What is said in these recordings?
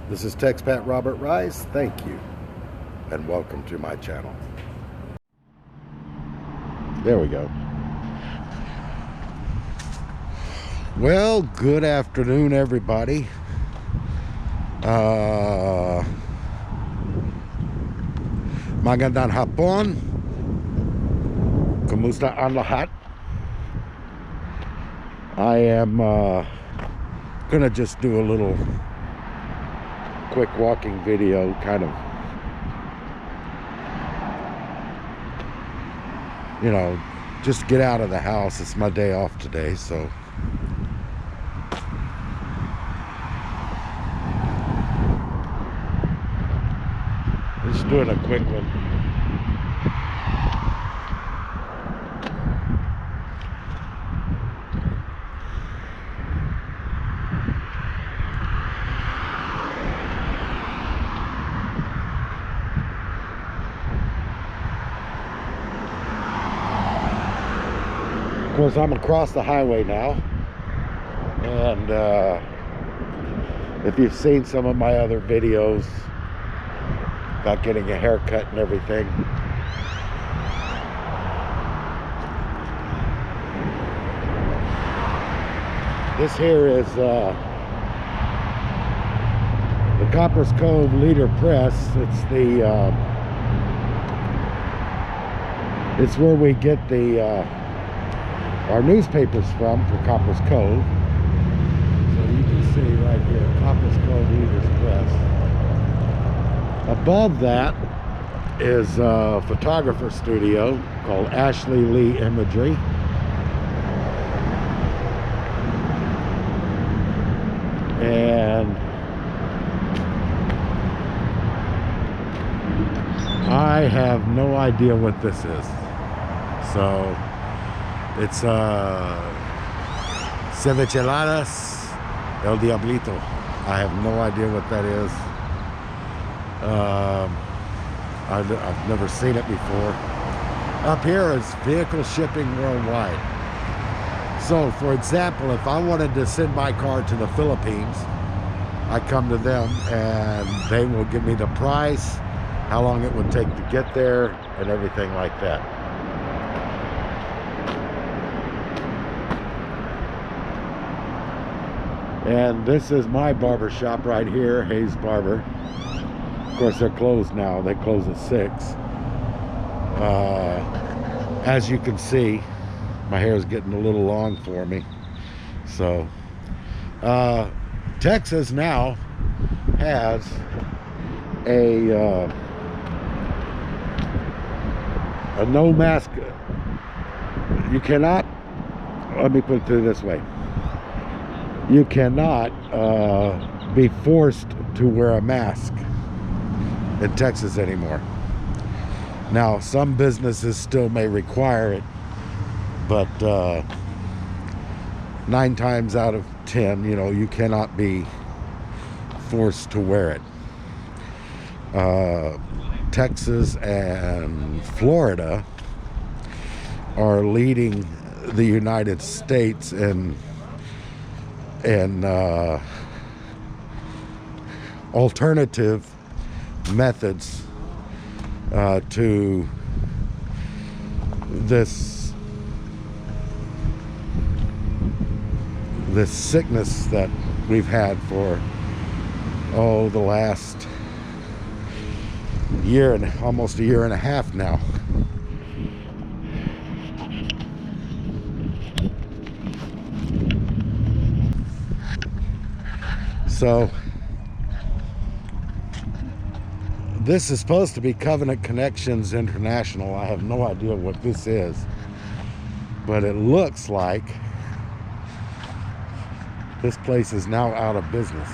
This is Texpat Robert Rice. Thank you and welcome to my channel. There we go. Well, good afternoon, everybody. Magandang hapon. Kumusta ang lahat? I am gonna just do a little quick walking video, kind of, you know, just get out of the house. It's my day off today, so just doing a quick one. Of course, I'm across the highway now, and if you've seen some of my other videos about getting a haircut and everything, this here is the Coppers Cove Leader Press. It's the it's where we get the our newspapers from for Coppers Cove. So you can see right here, Coppers Cove Leaders Press. Above that is a photographer studio called Ashley Lee Imagery. And I have no idea what this is. So it's Cevicheladas El Diablito. I have no idea what that is. I've never seen it before. Up here is vehicle shipping worldwide. So, for example, if I wanted to send my car to the Philippines, I come to them and they will give me the price, how long it would take to get there, and everything like that. And this is my barber shop right here, Hayes Barber. Of course, they're closed now. They close at 6. As you can see, my hair is getting a little long for me. So, Texas now has a no mask. You cannot, let me put it this way. You cannot be forced to wear a mask in Texas anymore. Now, some businesses still may require it, but 9 times out of 10, you know, you cannot be forced to wear it. Texas and Florida are leading the United States in alternative methods to this sickness that we've had for the last year and almost a year and a half now. So this is supposed to be Covenant Connections International. I have no idea what this is, but it looks like this place is now out of business.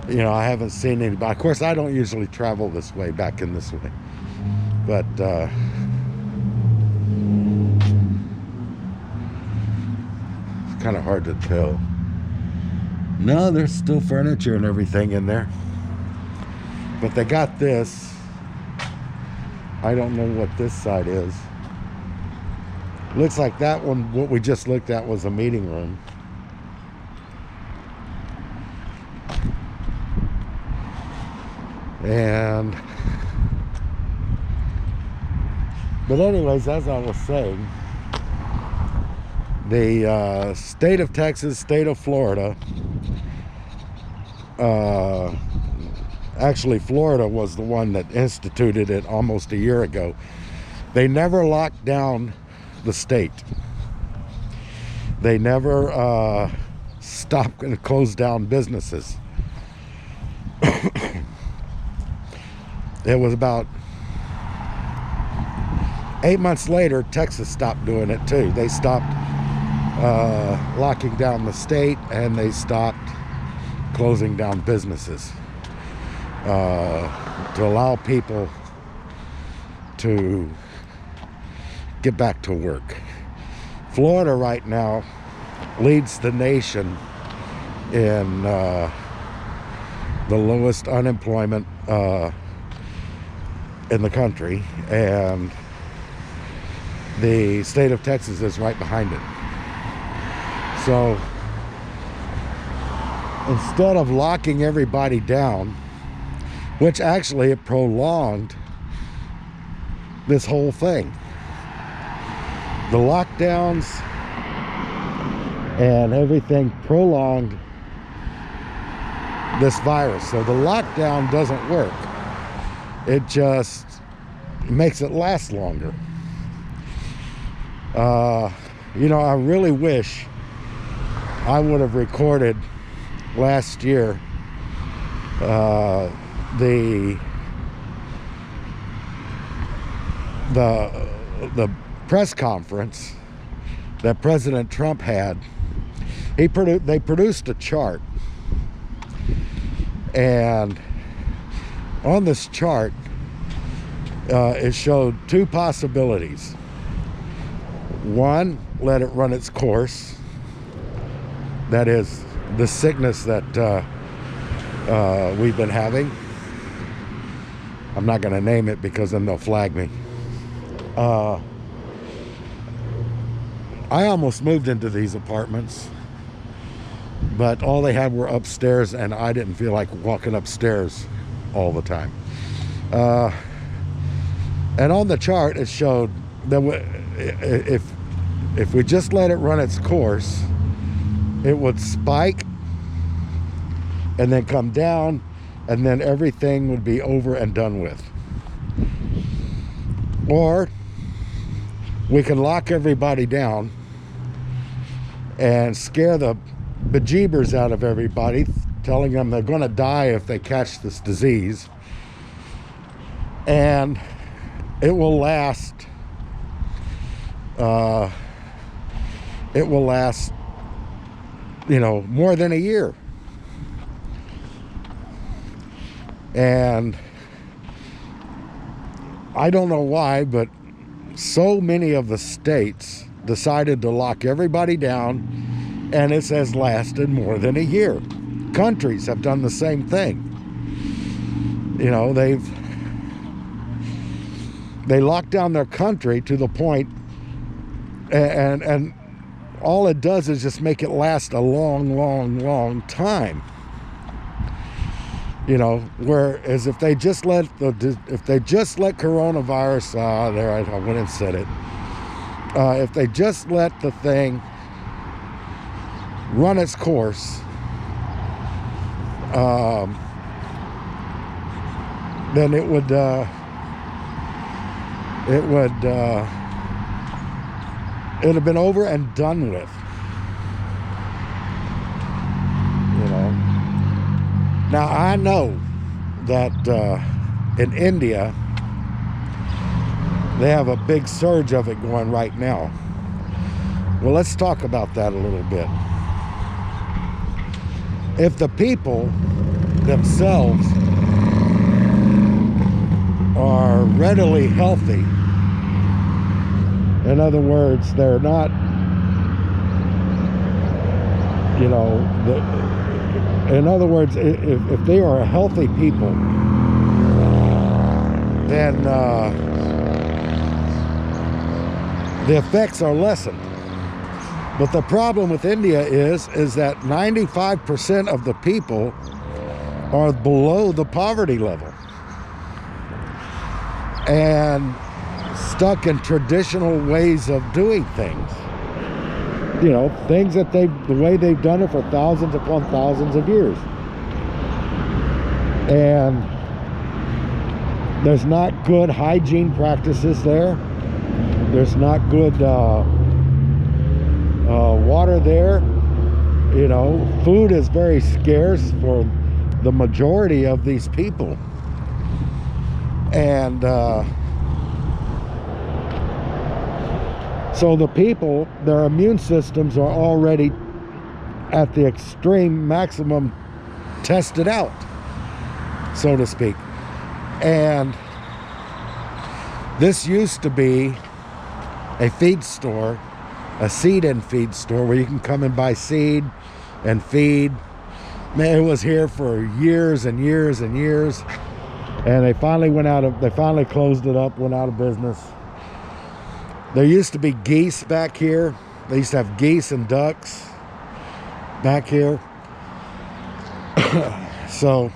You know, I haven't seen anybody. Of course, I don't usually travel this way, back in this way, but it's kind of hard to tell. No, there's still furniture and everything in there, but they got this. I don't know what this side is. Looks like that one, what we just looked at, was a meeting room. And but anyways, as I was saying, the state of Texas, state of Florida, actually Florida was the one that instituted it almost a year ago. They never locked down the state. They never stopped and closed down businesses. It was about 8 months later, Texas stopped doing it too. They stopped locking down the state, and they stopped closing down businesses to allow people to get back to work. Florida right now leads the nation in the lowest unemployment in the country, and the state of Texas is right behind it. So instead of locking everybody down, which actually it prolonged this whole thing, the lockdowns and everything prolonged this virus. So the lockdown doesn't work. It just makes it last longer. You know, I really wish I would have recorded last year the press conference that President Trump had. They produced a chart, and on this chart it showed two possibilities. One, let it run its course. That is the sickness that we've been having. I'm not going to name it because then they'll flag me. I almost moved into these apartments, but all they had were upstairs, and I didn't feel like walking upstairs all the time. And on the chart it showed that if we just let it run its course, it would spike and then come down, and then everything would be over and done with. Or we can lock everybody down and scare the bejeebers out of everybody, telling them they're going to die if they catch this disease, and it will last you know, more than a year. And I don't know why, but so many of the states decided to lock everybody down, and it has lasted more than a year. Countries have done the same thing. You know, they lock down their country to the point, and all it does is just make it last a long time. You know, whereas if they just let coronavirus, there, I went and said it. If they just let the thing run its course, then it would have been over and done with. You know. Now I know that in India they have a big surge of it going right now. Well, let's talk about that a little bit. If the people themselves are readily healthy, in other words, they're not, you know, in other words, if they are a healthy people, then the effects are lessened. But the problem with India is that 95% of the people are below the poverty level and stuck in traditional ways of doing things. You know, things that the way they've done it for thousands upon thousands of years. And there's not good hygiene practices there. There's not good water there. You know, food is very scarce for the majority of these people. And so the people, their immune systems are already at the extreme maximum tested out, so to speak. And this used to be a feed store, a seed and feed store, where you can come and buy seed and feed. Man, it was here for years and years and years, and they finally closed it up, went out of business. There used to be geese back here. They used to have geese and ducks back here. So,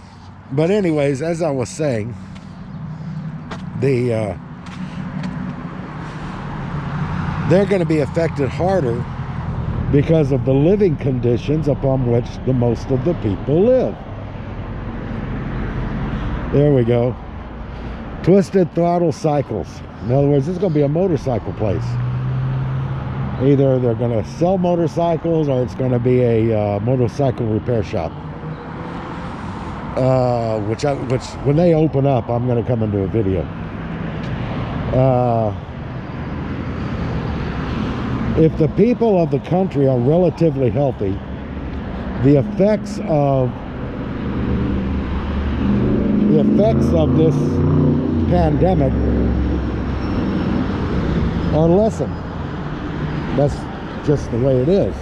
but anyways, as I was saying, they're going to be affected harder because of the living conditions upon which the most of the people live. There we go. Twisted throttle cycles. In other words, this is going to be a motorcycle place. Either they're going to sell motorcycles or it's going to be a motorcycle repair shop. Which when they open up, I'm going to come and do a video. If the people of the country are relatively healthy, the effects of this pandemic are lessened. That's just the way it is.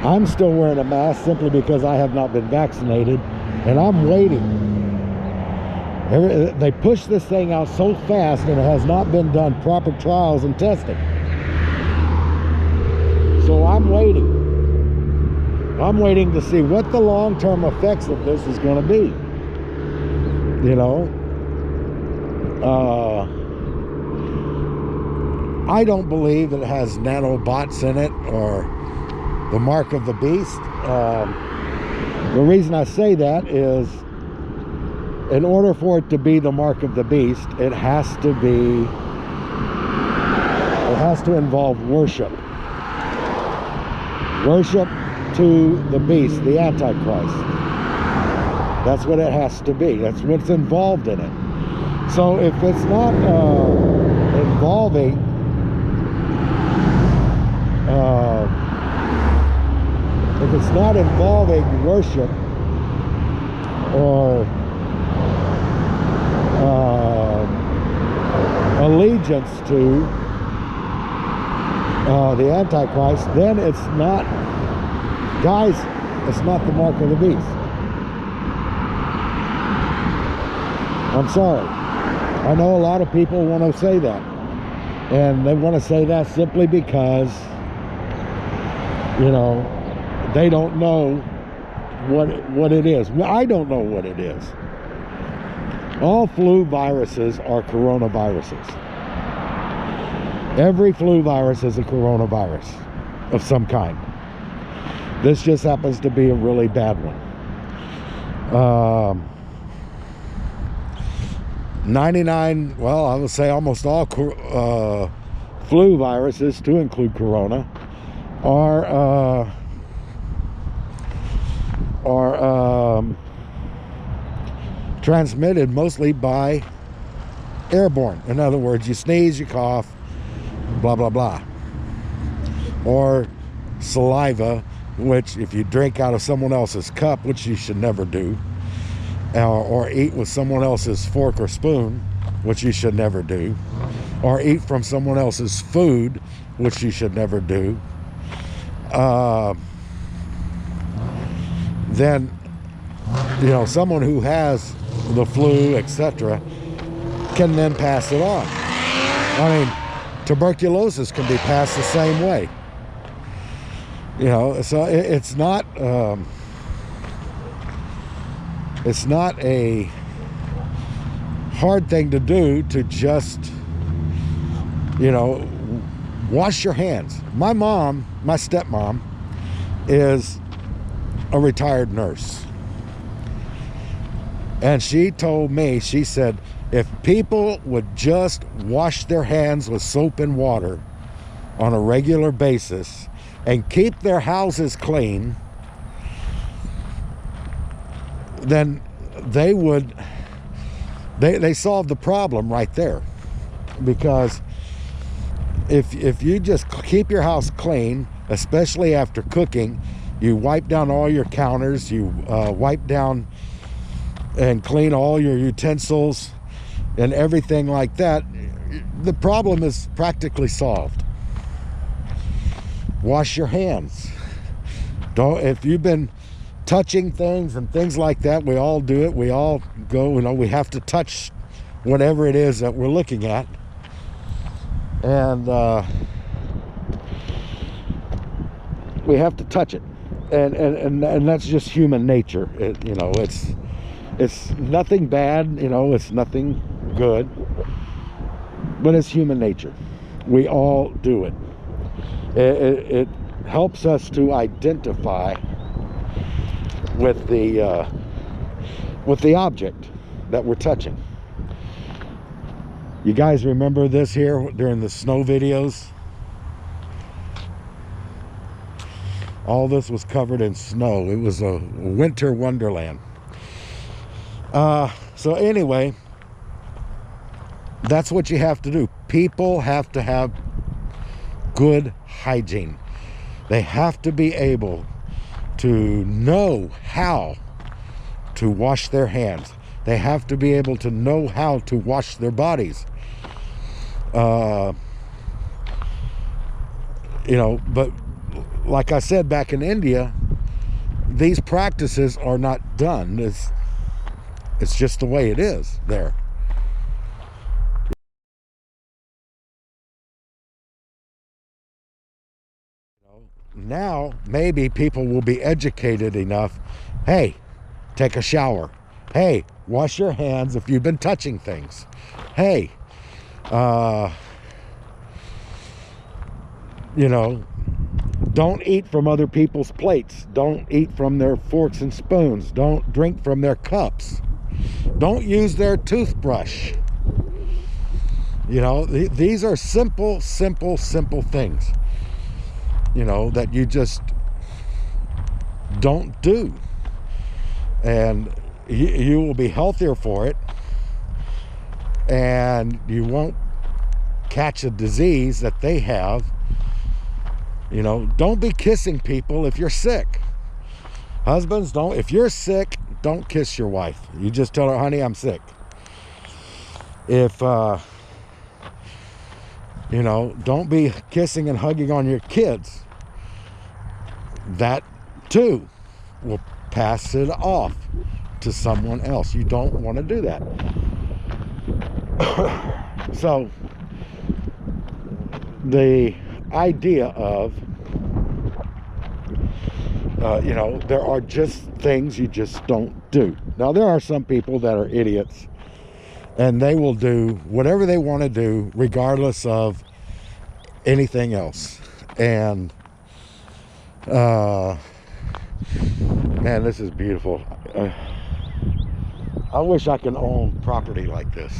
I'm still wearing a mask simply because I have not been vaccinated, and I'm waiting. They push this thing out so fast, and it has not been done proper trials and testing. So I'm waiting. I'm waiting to see what the long-term effects of this is going to be. You know, I don't believe it has nanobots in it or the mark of the beast. The reason I say that is, in order for it to be the mark of the beast, it has to involve worship. Worship to the beast, the Antichrist. That's what it has to be. That's what's involved in it. So if it's not involving worship or allegiance to the Antichrist, then it's not, guys, it's not the mark of the beast. I'm sorry. I know a lot of people want to say that, and they want to say that simply because, you know, they don't know what it is. I don't know what it is. All flu viruses are coronaviruses. Every flu virus is a coronavirus of some kind. This just happens to be a really bad one. 99, well, I would say almost all flu viruses, to include corona, are transmitted mostly by airborne. In other words, you sneeze, you cough, blah blah blah, or saliva, which if you drink out of someone else's cup, which you should never do, or eat with someone else's fork or spoon, which you should never do, or eat from someone else's food, which you should never do, then, you know, someone who has the flu, etc., can then pass it on. I mean, tuberculosis can be passed the same way. You know, so it's not a hard thing to do to just, you know, wash your hands. My mom, my stepmom, is a retired nurse. And she told me, she said, if people would just wash their hands with soap and water on a regular basis and keep their houses clean, then they solve the problem right there. Because if you just keep your house clean, especially after cooking, you wipe down all your counters, you wipe down and clean all your utensils and everything like that, the problem is practically solved. Wash your hands. If you've been touching things and things like that, we all do it. We all go, you know, we have to touch whatever it is that we're looking at. And we have to touch it. And that's just human nature. You know, it's nothing bad, you know, it's nothing good, but it's human nature. We all do it. It helps us to identify with the object that we're touching. You guys remember this here during the snow videos? All this was covered in snow. It was a winter wonderland. So anyway, that's what you have to do. People have to have good hygiene. They have to be able to know how to wash their hands. They have to be able to know how to wash their bodies. You know, but like I said, back in India, these practices are not done. It's just the way it is there. Now, maybe people will be educated enough. Hey, take a shower. Hey, wash your hands if you've been touching things. Hey, you know, don't eat from other people's plates. Don't eat from their forks and spoons. Don't drink from their cups. Don't use their toothbrush. You know, these are simple things, you know, that you just don't do. And you will be healthier for it. And you won't catch a disease that they have. You know, don't be kissing people if you're sick. Husbands, if you're sick, don't kiss your wife. You just tell her, honey, I'm sick. If, you know, don't be kissing and hugging on your kids. That too will pass it off to someone else. You don't want to do that. So the idea of, you know, there are just things you just don't do. Now, there are some people that are idiots, and they will do whatever they want to do regardless of anything else. And man, this is beautiful. I wish I could own property like this.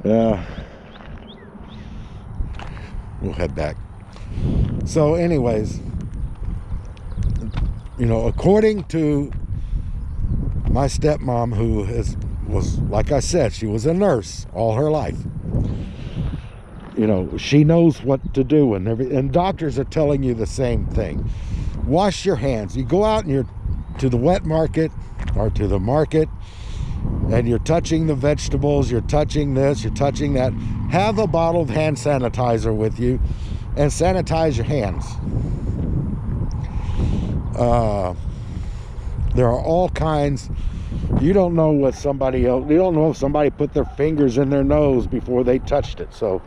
Yeah, we'll head back. So anyways, you know, according to my stepmom, who was, like I said, she was a nurse all her life. You know, she knows what to do, and doctors are telling you the same thing. Wash your hands. You go out and you're to the wet market or to the market, and you're touching the vegetables, you're touching this, you're touching that. Have a bottle of hand sanitizer with you and sanitize your hands. There are all kinds You don't know what somebody else, you don't know if somebody put their fingers in their nose before they touched it. So,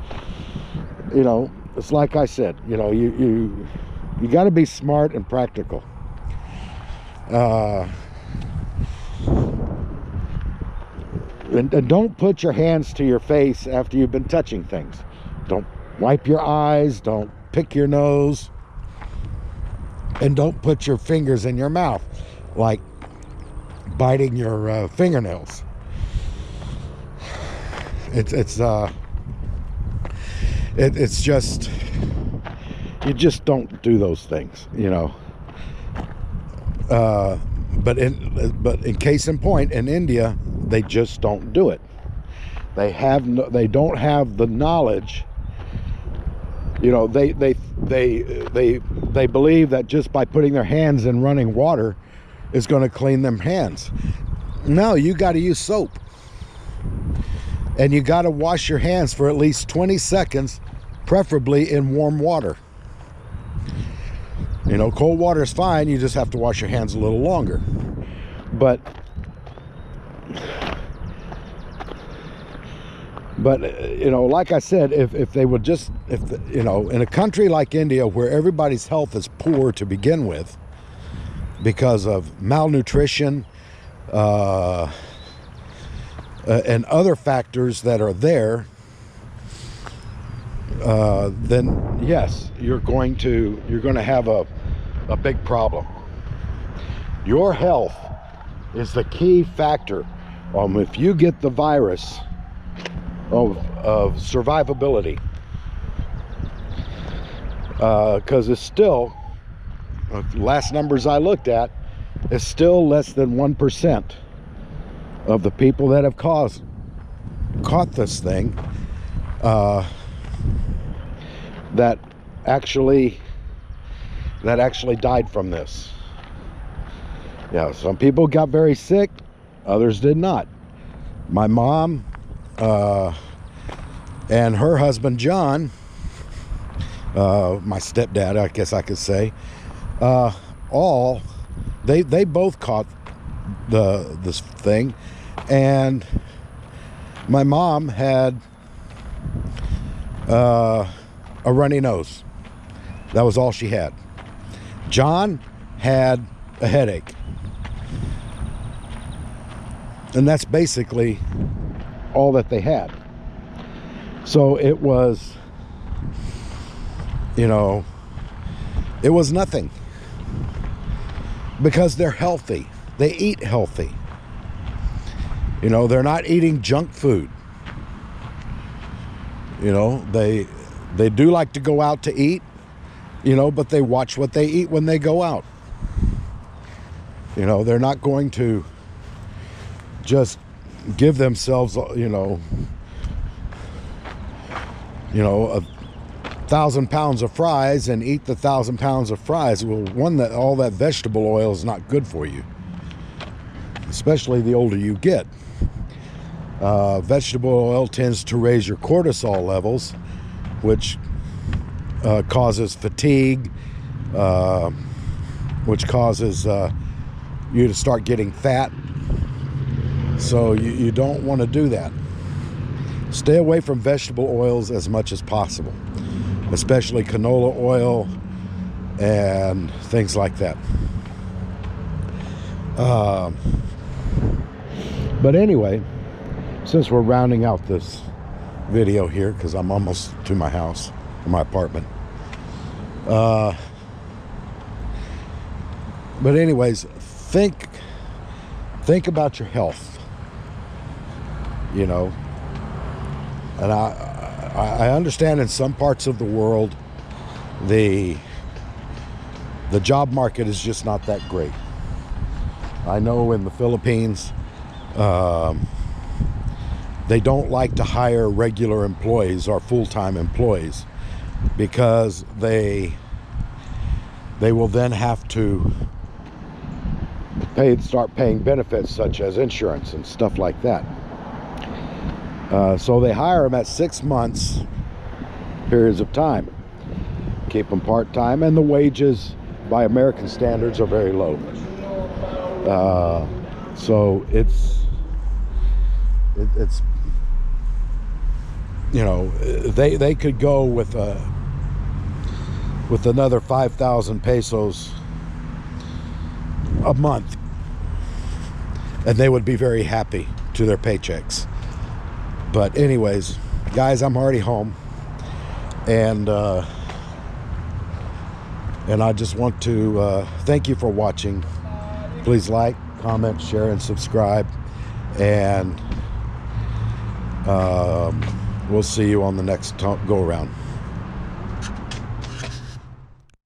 you know, it's like I said, you know, you got to be smart and practical. And don't put your hands to your face after you've been touching things. Don't wipe your eyes, don't pick your nose, and don't put your fingers in your mouth, like biting your fingernails. It's just, you just don't do those things, you know. But in case in point, in India, they just don't do it. They don't have the knowledge. You know, they believe that just by putting their hands in running water is going to clean them hands. No, you got to use soap. And you got to wash your hands for at least 20 seconds, preferably in warm water. You know, cold water is fine. You just have to wash your hands a little longer. But you know, like I said, if they would just, you know, in a country like India where everybody's health is poor to begin with because of malnutrition and other factors that are there, then yes, you're going to have a big problem. Your health is the key factor if you get the virus of survivability, because it's still, last numbers I looked at, is still less than 1% of the people that have caught this thing that actually died from this. Yeah, some people got very sick, others did not. My mom and her husband John, my stepdad, I guess I could say, they both caught this thing, and my mom had a runny nose. That was all she had. John had a headache, and that's basically all that they had. So it was, you know, it was nothing, because they're healthy. They eat healthy. You know, they're not eating junk food. You know, they do like to go out to eat, you know, but they watch what they eat when they go out. You know, they're not going to just give themselves, you know, 1,000 pounds of fries and eat the 1,000 pounds of fries. Well, all that vegetable oil is not good for you, especially the older you get. Vegetable oil tends to raise your cortisol levels, which causes fatigue, which causes you to start getting fat. So you don't want to do that. Stay away from vegetable oils as much as possible, especially canola oil and things like that. But anyway, since we're rounding out this video here, because I'm almost to my house, or my apartment. But anyways, think about your health, you know. And I understand in some parts of the world the job market is just not that great. I know in the Philippines they don't like to hire regular employees or full-time employees, because they will then have to start paying benefits such as insurance and stuff like that. So they hire them at 6 months periods of time, keep them part-time, and the wages by American standards are very low. So it's you know, they could go with another 5,000 pesos a month, and they would be very happy to their paychecks. But anyways, guys, I'm already home, and I just want to thank you for watching. Please like, comment, share, and subscribe, and we'll see you on the next go around.